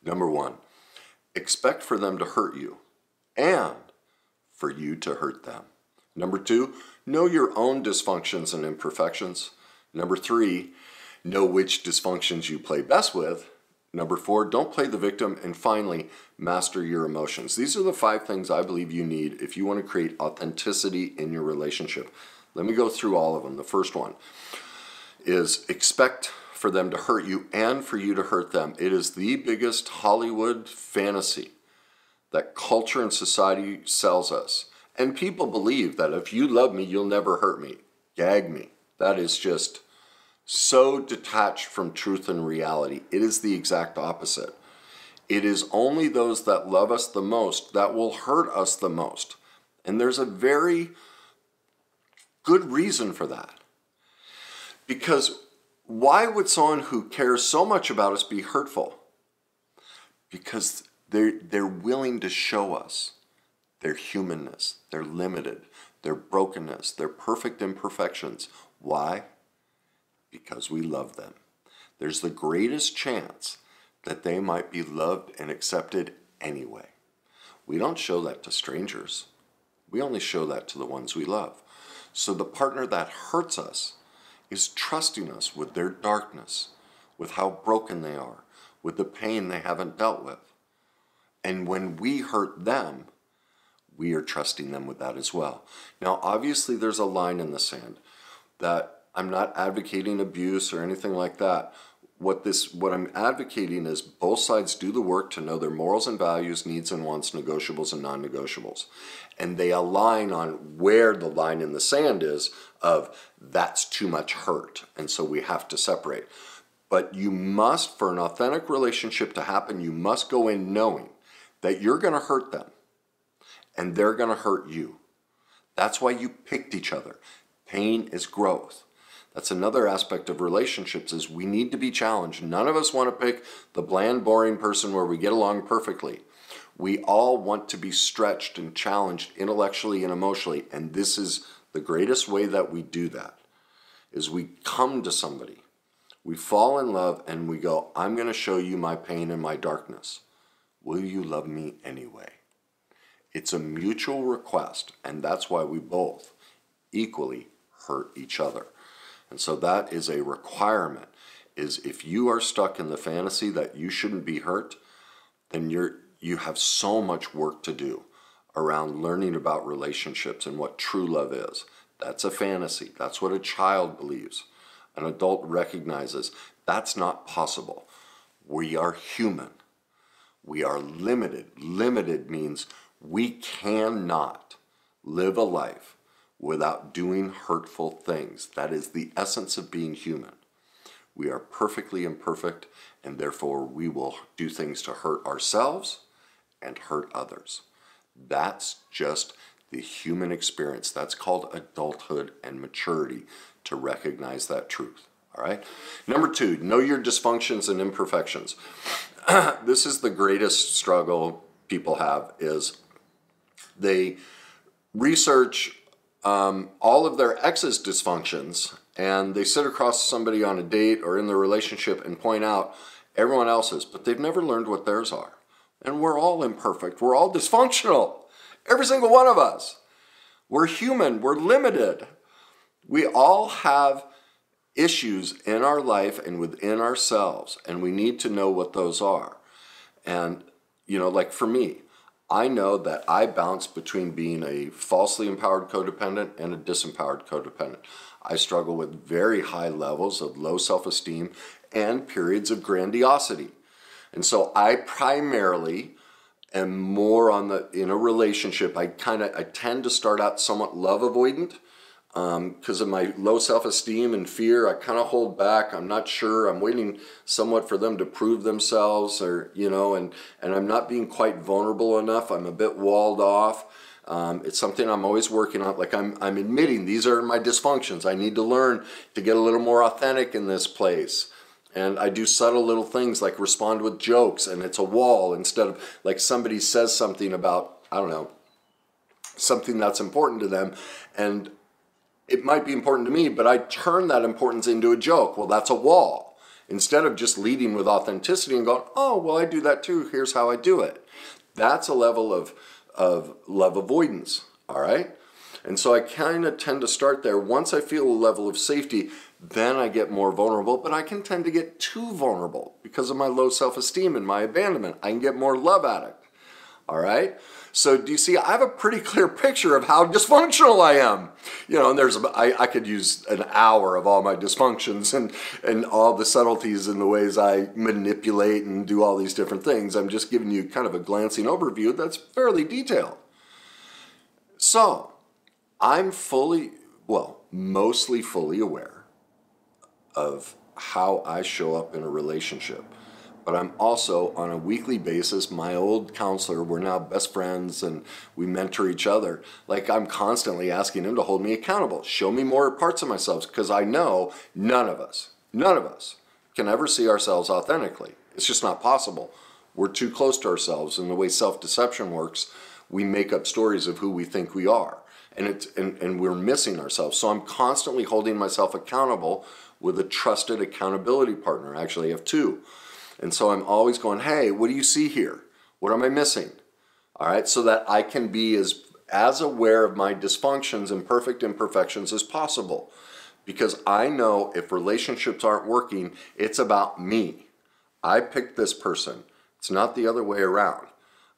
Number one, expect for them to hurt you and for you to hurt them. Number two, know your own dysfunctions and imperfections. Number three, know which dysfunctions you play best with. Number four, don't play the victim. And finally, master your emotions. These are the 5 things I believe you need if you want to create authenticity in your relationship. Let me go through all of them. The first one is expect for them to hurt you and for you to hurt them. It is the biggest Hollywood fantasy that culture and society sells us. And people believe that if you love me, you'll never hurt me. Gag me. That is just so detached from truth and reality. It is the exact opposite. It is only those that love us the most that will hurt us the most. And there's a very good reason for that. Because why would someone who cares so much about us be hurtful? Because they're willing to show us their humanness, their limited, their brokenness, their perfect imperfections. Why? Because we love them. There's the greatest chance that they might be loved and accepted anyway. We don't show that to strangers. We only show that to the ones we love. So the partner that hurts us is trusting us with their darkness, with how broken they are, with the pain they haven't dealt with. And when we hurt them, we are trusting them with that as well. Now, obviously, there's a line in the sand that I'm not advocating abuse or anything like that. What I'm advocating is both sides do the work to know their morals and values, needs and wants, negotiables and non-negotiables. And they align on where the line in the sand is of that's too much hurt. And so we have to separate. But you must, for an authentic relationship to happen, you must go in knowing that you're going to hurt them and they're going to hurt you. That's why you picked each other. Pain is growth. That's another aspect of relationships is we need to be challenged. None of us want to pick the bland, boring person where we get along perfectly. We all want to be stretched and challenged intellectually and emotionally. And this is the greatest way that we do that, is we come to somebody. We fall in love and we go, I'm going to show you my pain and my darkness. Will you love me anyway? It's a mutual request, and that's why we both equally hurt each other. And so that is a requirement, is if you are stuck in the fantasy that you shouldn't be hurt, then you have so much work to do around learning about relationships and what true love is. That's a fantasy. That's what a child believes. An adult recognizes that's not possible. We are human. We are limited. Limited means we cannot live a life without doing hurtful things. That is the essence of being human. We are perfectly imperfect, and therefore we will do things to hurt ourselves and hurt others. That's just the human experience. That's called adulthood and maturity, to recognize that truth. All right? Number 2, know your dysfunctions and imperfections. This is the greatest struggle people have, is they research all of their ex's dysfunctions, and they sit across somebody on a date or in their relationship and point out everyone else's, but they've never learned what theirs are. And we're all imperfect. We're all dysfunctional. Every single one of us. We're human. We're limited. We all have issues in our life and within ourselves, and we need to know what those are. And, like for me, I know that I bounce between being a falsely empowered codependent and a disempowered codependent. I struggle with very high levels of low self-esteem and periods of grandiosity. And so I primarily am more in a relationship, I tend to start out somewhat love avoidant because of my low self-esteem and fear. I kind of hold back. I'm not sure. I'm waiting somewhat for them to prove themselves, or, and I'm not being quite vulnerable enough. I'm a bit walled off. It's something I'm always working on. Like I'm admitting these are my dysfunctions. I need to learn to get a little more authentic in this place. And I do subtle little things like respond with jokes, and it's a wall instead of like somebody says something about, I don't know, something that's important to them, and it might be important to me, but I turn that importance into a joke. Well, that's a wall. instead of just leading with authenticity and going, oh, well, I do that too, here's how I do it. That's a level of love avoidance, all right? And so I kind of tend to start there. Once I feel a level of safety, then I get more vulnerable, but I can tend to get too vulnerable because of my low self-esteem and my abandonment. I can get more love addict, all right? So do you see, I have a pretty clear picture of how dysfunctional I am. You know, and I could use an hour of all my dysfunctions and all the subtleties and the ways I manipulate and do all these different things. I'm just giving you kind of a glancing overview that's fairly detailed. So I'm mostly fully aware of how I show up in a relationship. But I'm also, on a weekly basis, my old counselor, we're now best friends and we mentor each other. Like, I'm constantly asking him to hold me accountable, show me more parts of myself, because I know none of us can ever see ourselves authentically. It's just not possible. We're too close to ourselves, and the way self-deception works, we make up stories of who we think we are. And we're missing ourselves. So I'm constantly holding myself accountable with a trusted accountability partner. Actually, I have two. And so I'm always going, hey, what do you see here? What am I missing? All right, so that I can be as aware of my dysfunctions and perfect imperfections as possible. Because I know if relationships aren't working, it's about me. I picked this person. It's not the other way around.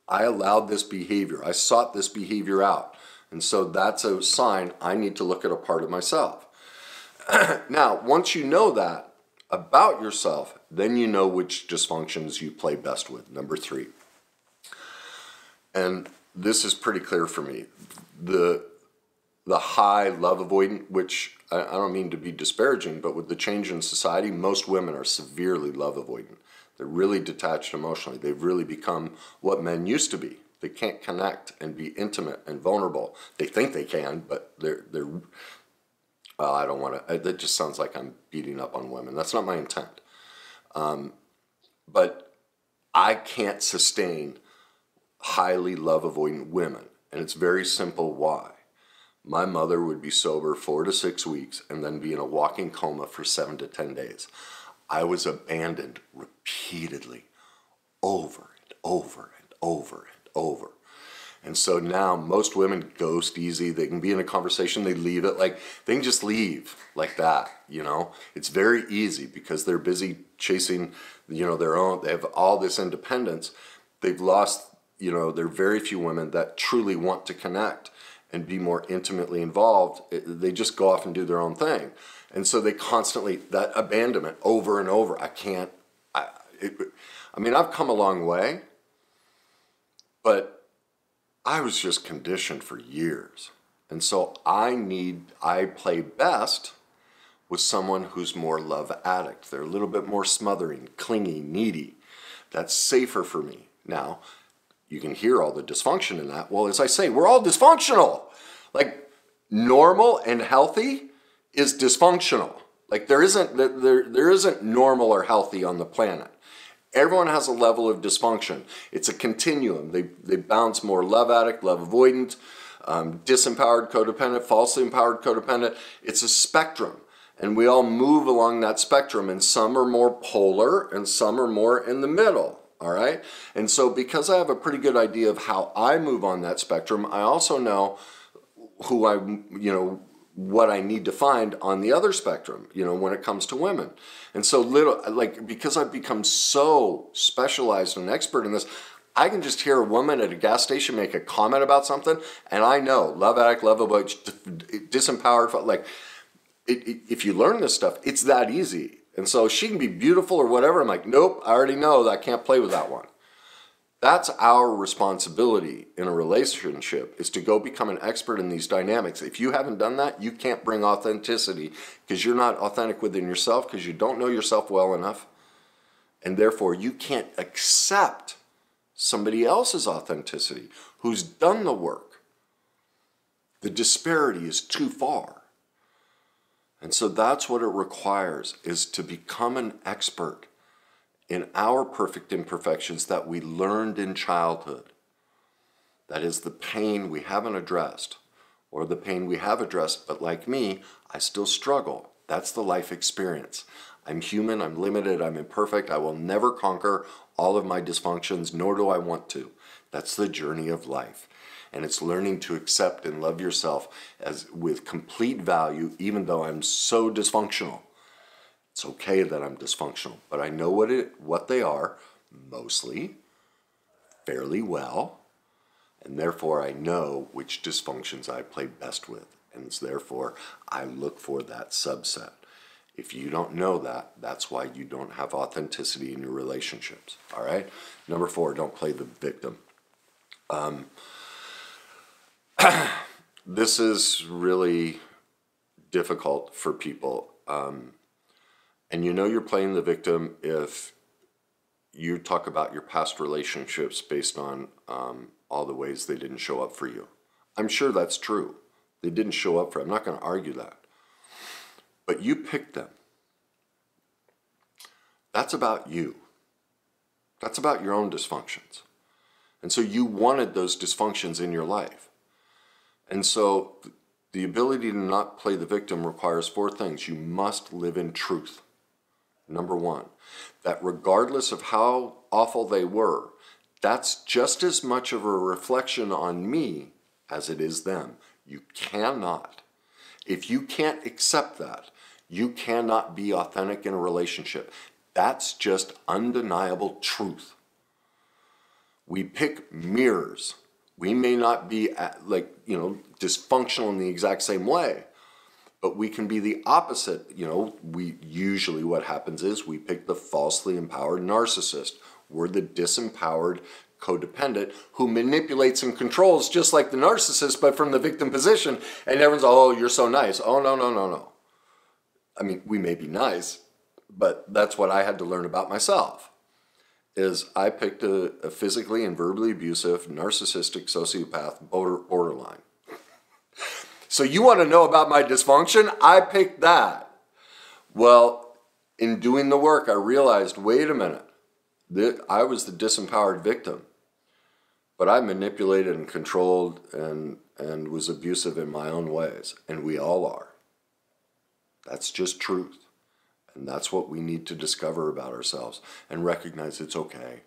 I allowed this behavior. I sought this behavior out. And so that's a sign I need to look at a part of myself. Now, once you know that about yourself, then you know which dysfunctions you play best with. Number 3. And this is pretty clear for me. The high love avoidant, which I don't mean to be disparaging, but with the change in society, most women are severely love avoidant. They're really detached emotionally. They've really become what men used to be. They can't connect and be intimate and vulnerable. They think they can, but they're well, I don't want to, that just sounds like I'm beating up on women. That's not my intent. But I can't sustain highly love avoidant women. And it's very simple why. My mother would be sober 4 to 6 weeks and then be in a walking coma for 7 to 10 days. I was abandoned repeatedly, over and over and over and over. And so now most women ghost easy. They can be in a conversation, they leave it, like they can just leave like that, you know. It's very easy because they're busy chasing, you know, their own, they have all this independence. They've lost, you know, there are very few women that truly want to connect and be more intimately involved. They just go off and do their own thing. And so they constantly, that abandonment over and over. I mean, I've come a long way, but I was just conditioned for years. And so I play best with someone who's more love addict. They're a little bit more smothering, clingy, needy. That's safer for me. Now, you can hear all the dysfunction in that. Well, as I say, we're all dysfunctional. Like, normal and healthy is dysfunctional. Like, there isn't normal or healthy on the planet. Everyone has a level of dysfunction. It's a continuum. They bounce more love addict, love avoidant, disempowered codependent, falsely empowered codependent. It's a spectrum. And we all move along that spectrum. And some are more polar and some are more in the middle. All right? And so because I have a pretty good idea of how I move on that spectrum, I also know what I need to find on the other spectrum, you know, when it comes to women. And so because I've become so specialized and expert in this, I can just hear a woman at a gas station make a comment about something, and I know, love addict, love avoidant, disempowered, like, if you learn this stuff, it's that easy. And so she can be beautiful or whatever. I'm like, nope, I already know that I can't play with that one. That's our responsibility in a relationship, is to go become an expert in these dynamics. If you haven't done that, you can't bring authenticity because you're not authentic within yourself, because you don't know yourself well enough. And therefore, you can't accept somebody else's authenticity who's done the work. The disparity is too far. And so that's what it requires, is to become an expert in our perfect imperfections that we learned in childhood. That is the pain we haven't addressed, or the pain we have addressed, but like me, I still struggle. That's the life experience. I'm human, I'm limited, I'm imperfect, I will never conquer all of my dysfunctions, nor do I want to. That's the journey of life. And it's learning to accept and love yourself as with complete value, even though I'm so dysfunctional. It's okay that I'm dysfunctional, but I know what they are, mostly, fairly well, and therefore I know which dysfunctions I play best with, and therefore I look for that subset. If you don't know that, that's why you don't have authenticity in your relationships, all right? Number 4, don't play the victim. This is really difficult for people. And you know you're playing the victim if you talk about your past relationships based on all the ways they didn't show up for you. I'm sure that's true. They didn't show up for you. I'm not going to argue that. But you picked them. That's about you. That's about your own dysfunctions. And so you wanted those dysfunctions in your life. And so the ability to not play the victim requires 4 things. You must live in truth. Number 1, that regardless of how awful they were, that's just as much of a reflection on me as it is them. You cannot. If you can't accept that, you cannot be authentic in a relationship. That's just undeniable truth. We pick mirrors. We may not be dysfunctional in the exact same way, but we can be the opposite. We usually what happens is we pick the falsely empowered narcissist. We're the disempowered codependent who manipulates and controls just like the narcissist, but from the victim position. And everyone's, oh, you're so nice. Oh, no. I mean, we may be nice, but that's what I had to learn about myself. Is I picked a physically and verbally abusive, narcissistic sociopath borderline. So you want to know about my dysfunction? I picked that. Well, in doing the work, I realized, wait a minute, I was the disempowered victim, but I manipulated and controlled and was abusive in my own ways, and we all are. That's just truth. And that's what we need to discover about ourselves and recognize it's okay.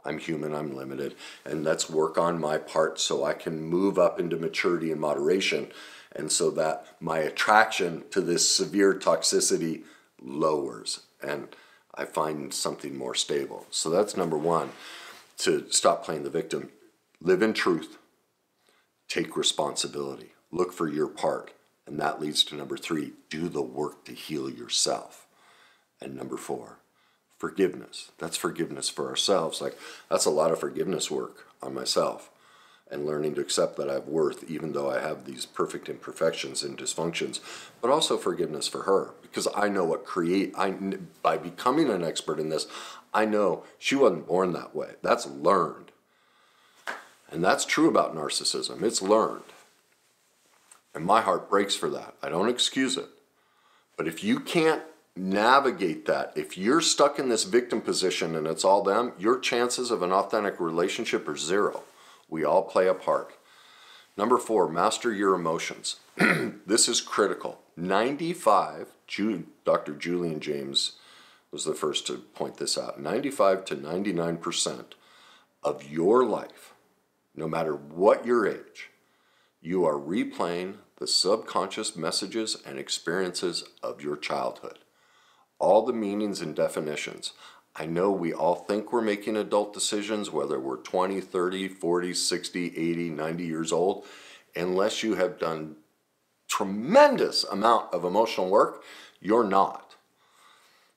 I'm human, I'm limited, and let's work on my part so I can move up into maturity and moderation, and so that my attraction to this severe toxicity lowers and I find something more stable. So that's number 1, to stop playing the victim. Live in truth. Take responsibility. Look for your part. And that leads to number 3, do the work to heal yourself. And number 4, forgiveness. That's forgiveness for ourselves. That's a lot of forgiveness work on myself and learning to accept that I have worth even though I have these perfect imperfections and dysfunctions, but also forgiveness for her because I know what by becoming an expert in this, I know she wasn't born that way. That's learned. And that's true about narcissism. It's learned. And my heart breaks for that. I don't excuse it. But if you can't navigate that, if you're stuck in this victim position and it's all them, your chances of an authentic relationship are 0. We all play a part. Number 4, master your emotions. This is critical. Dr. Julian James was the first to point this out. 95 to 99% of your life, no matter what your age, you are replaying the subconscious messages and experiences of your childhood. All the meanings and definitions. I know we all think we're making adult decisions, whether we're 20, 30, 40, 60, 80, 90 years old. Unless you have done tremendous amount of emotional work, you're not.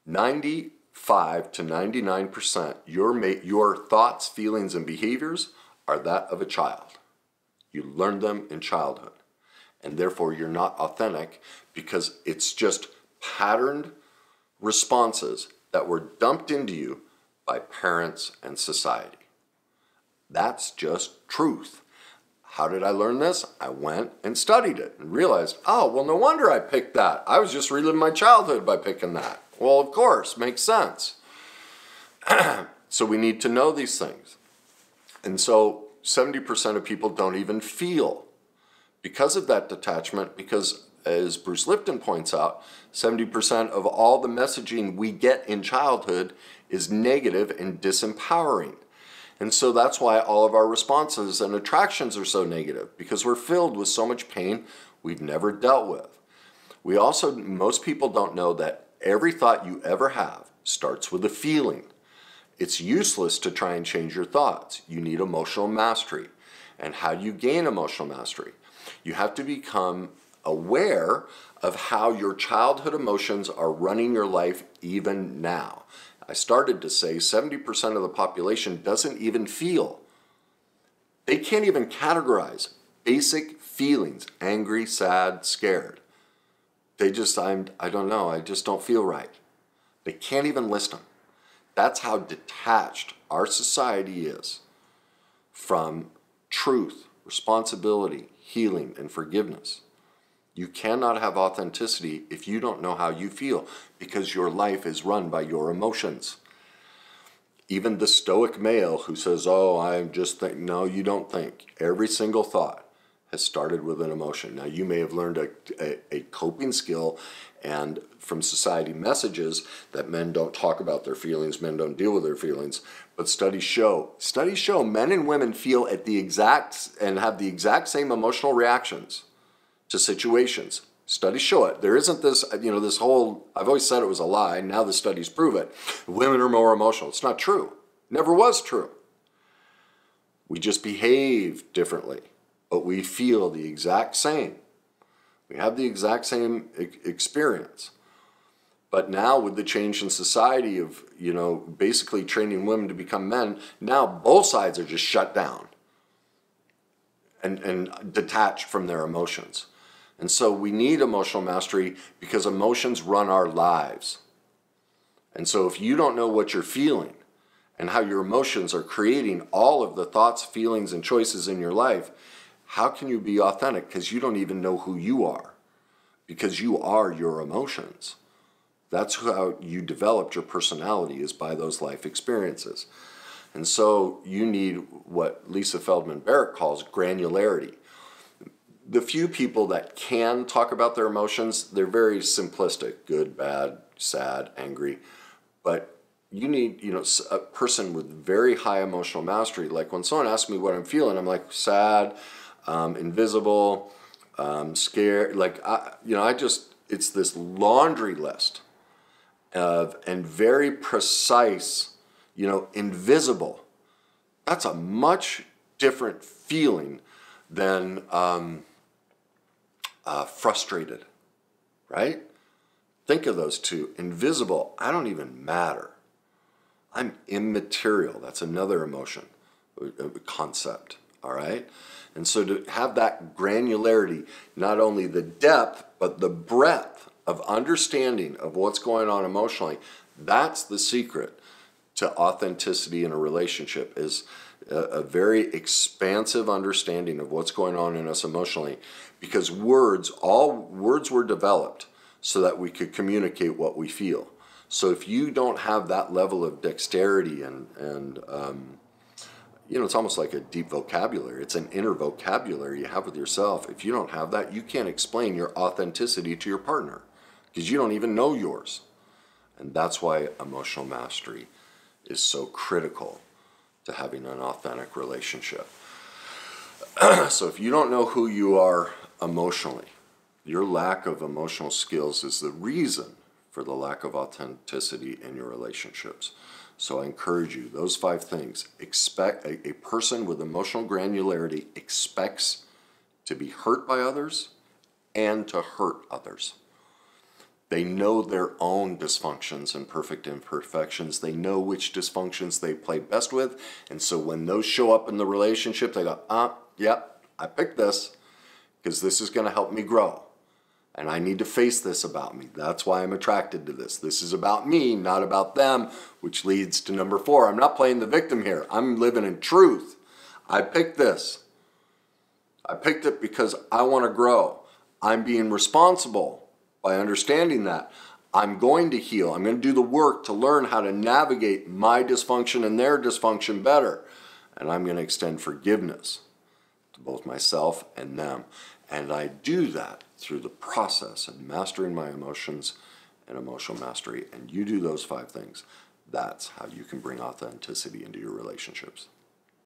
95 to 99%, your thoughts, feelings, and behaviors are that of a child. You learned them in childhood. And therefore, you're not authentic because it's just patterned responses that were dumped into you by parents and society. That's just truth. How did I learn this? I went and studied it and realized, oh, well, no wonder I picked that. I was just reliving my childhood by picking that. Well, of course, makes sense. So we need to know these things. And so 70% of people don't even feel because of that detachment, because as Bruce Lipton points out, 70% of all the messaging we get in childhood is negative and disempowering. And so that's why all of our responses and attractions are so negative, because we're filled with so much pain we've never dealt with. We also, most people don't know that every thought you ever have starts with a feeling. It's useless to try and change your thoughts. You need emotional mastery. And how do you gain emotional mastery? You have to become aware of how your childhood emotions are running your life even now. I started to say 70% of the population doesn't even feel. They can't even categorize basic feelings: angry, sad, scared. They just, I don't know, I just don't feel right. They can't even list them. That's how detached our society is from truth, responsibility, healing, and forgiveness. You cannot have authenticity if you don't know how you feel, because your life is run by your emotions. Even the stoic male who says, oh, I just think, no, you don't think. Every single thought has started with an emotion. Now, you may have learned a coping skill and from society messages that men don't talk about their feelings, men don't deal with their feelings, but studies show men and women feel at the exact and have the exact same emotional reactions to situations. Studies show it. There isn't this, this whole, I've always said it was a lie, now the studies prove it. Women are more emotional. It's not true. Never was true. We just behave differently, but we feel the exact same. We have the exact same experience. But now with the change in society of, basically training women to become men, now both sides are just shut down and detached from their emotions. And so we need emotional mastery because emotions run our lives. And so if you don't know what you're feeling and how your emotions are creating all of the thoughts, feelings, and choices in your life, how can you be authentic? Because you don't even know who you are, because you are your emotions. That's how you developed your personality, is by those life experiences. And so you need what Lisa Feldman Barrett calls granularity. The few people that can talk about their emotions, they're very simplistic: good, bad, sad, angry. But you need, a person with very high emotional mastery. Like when someone asks me what I'm feeling, I'm like sad, invisible, scared. It's this laundry list of, and very precise, invisible. That's a much different feeling than frustrated, right? Think of those two. Invisible, I don't even matter. I'm immaterial. That's another emotion, concept, all right? And so to have that granularity, not only the depth, but the breadth of understanding of what's going on emotionally, that's the secret to authenticity in a relationship, is a very expansive understanding of what's going on in us emotionally, because all words were developed so that we could communicate what we feel. So if you don't have that level of dexterity and it's almost like a deep vocabulary. It's an inner vocabulary you have with yourself. If you don't have that, you can't explain your authenticity to your partner, because you don't even know yours. And that's why emotional mastery is so critical to having an authentic relationship. So if you don't know who you are emotionally, your lack of emotional skills is the reason for the lack of authenticity in your relationships. So I encourage you, those 5 things. Expect a person with emotional granularity expects to be hurt by others and to hurt others. They know their own dysfunctions and perfect imperfections. They know which dysfunctions they play best with. And so when those show up in the relationship, they go, yep, I picked this because this is going to help me grow. And I need to face this about me. That's why I'm attracted to this. This is about me, not about them, which leads to number 4. I'm not playing the victim here. I'm living in truth. I picked this. I picked it because I want to grow. I'm being responsible by understanding that. I'm going to heal. I'm going to do the work to learn how to navigate my dysfunction and their dysfunction better. And I'm going to extend forgiveness to both myself and them. And I do that through the process of mastering my emotions and emotional mastery, and you do those 5 things, that's how you can bring authenticity into your relationships.